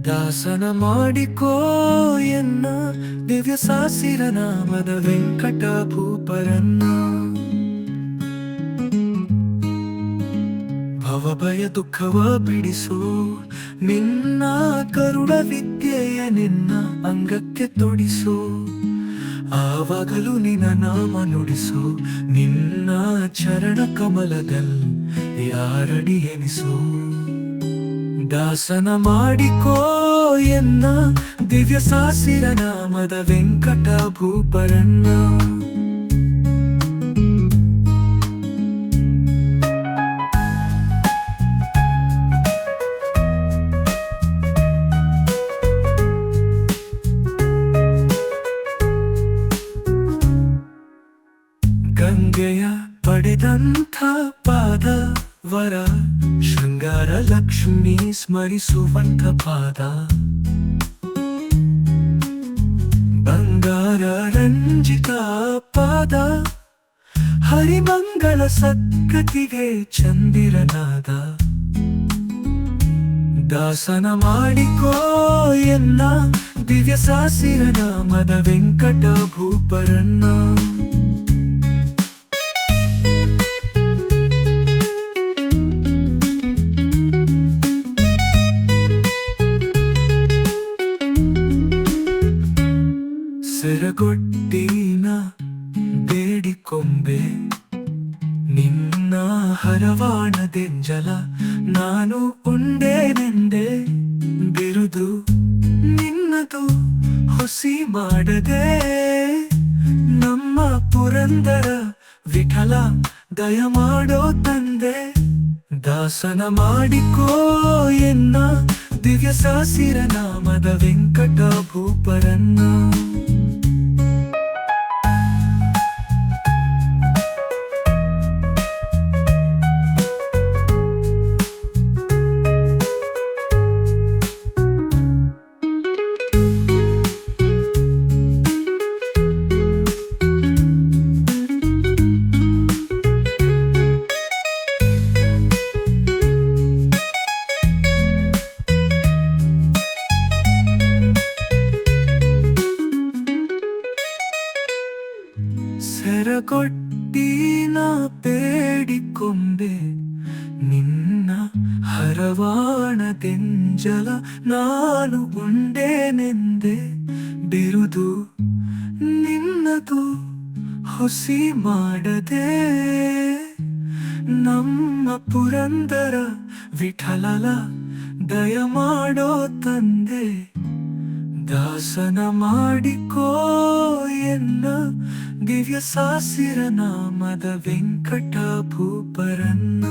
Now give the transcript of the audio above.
ದಾಸನ ಮಾಡಿಕೋ ಎನ್ನ ದಿವ್ಯ ಸಾಸಿರ ನಾಮದ ವೆಂಕಟ ಭೂಪರನ್ನ. ಭವಭಯ ದುಃಖವ ಬಿಡಿಸು ನಿನ್ನ ಕರುಣ ವಿದ್ಯೆಯ ನಿನ್ನ ಅಂಗಕ್ಕೆ ತೊಡಿಸು. ಆವಾಗಲೂ ನಿನ್ನ ನಾಮ ನುಡಿಸು, ನಿನ್ನ ಚರಣ ಕಮಲದಲ್ಲಿ ಯಾರಡಿ ಎನಿಸು. ದಾಸನ ಮಾಡಿಕೋ ಎನ್ನ ದಿವ್ಯ ಸಾಸಿರ ನಾಮದ ವೆಂಕಟ ಭೂಪರನ್ನ. ಗಂಗೆಯ ಪಡೆದಂಥ ಪಾದ ವರ ಶೃಂಗಾರ ಲಕ್ಷ್ಮಿ ಸ್ಮರಿಸುವಂಥ ಪಾದ. ಬಂಗಾರ ರಂಜಿತ ಪಾದ ಹರಿಮಂಗಳ ಸದ್ಗತಿಗೆ ಚಂದಿರನಾದ. ದಾಸನ ಮಾಡಿಕೋ ಎನ್ನ ದಿವ್ಯ ಸಾಸಿರ ನಾಮದ ವೆಂಕಟ ಭೂಪರನ್ನ. ಸೆರಗೊಡ್ಡಿನ ಬೇಡಿಕೊಂಬೆ ನಿನ್ನ ಹರವಾಣದೆಂಜಲ ನಾನು ಉಂಡೇನೆಂದೆ. ಬಿರುದು ನಿನ್ನದು ಹುಸಿ ಮಾಡದೆ ನಮ್ಮ ಪುರಂದರ ವಿಠಲ ದಯಮಾಡೋ ತಂದೆ. ದಾಸನ ಮಾಡಿಕೋ ಎನ್ನ ದಿವ್ಯ ಸಾಸಿರ ನಾಮದ ವೆಂಕಟ ಭೂಪರನ್ನ. ಸೆರಗೊಡ್ಡಿನ ಬೇಡಿಕೊಂಡೆ ನಿನ್ನ ಹರವಾಣದೆಂಜಲ ನಾನು ಉಂಡೇನೆಂದೆ. ಬಿರುದು ನಿನ್ನದು ಹುಸಿ ಮಾಡದೆ ನಮ್ಮ ಪುರಂದರ ವಿಠಲಲ ದಯಮಾಡೋ ತಂದೆ. ದಾಸನ ಮಾಡಿಕೋ ಎನ್ನ ದಿವ್ಯ ಸಾಸಿರ ನಾಮದ ವೆಂಕಟ ಭೂಪರನ್ನ.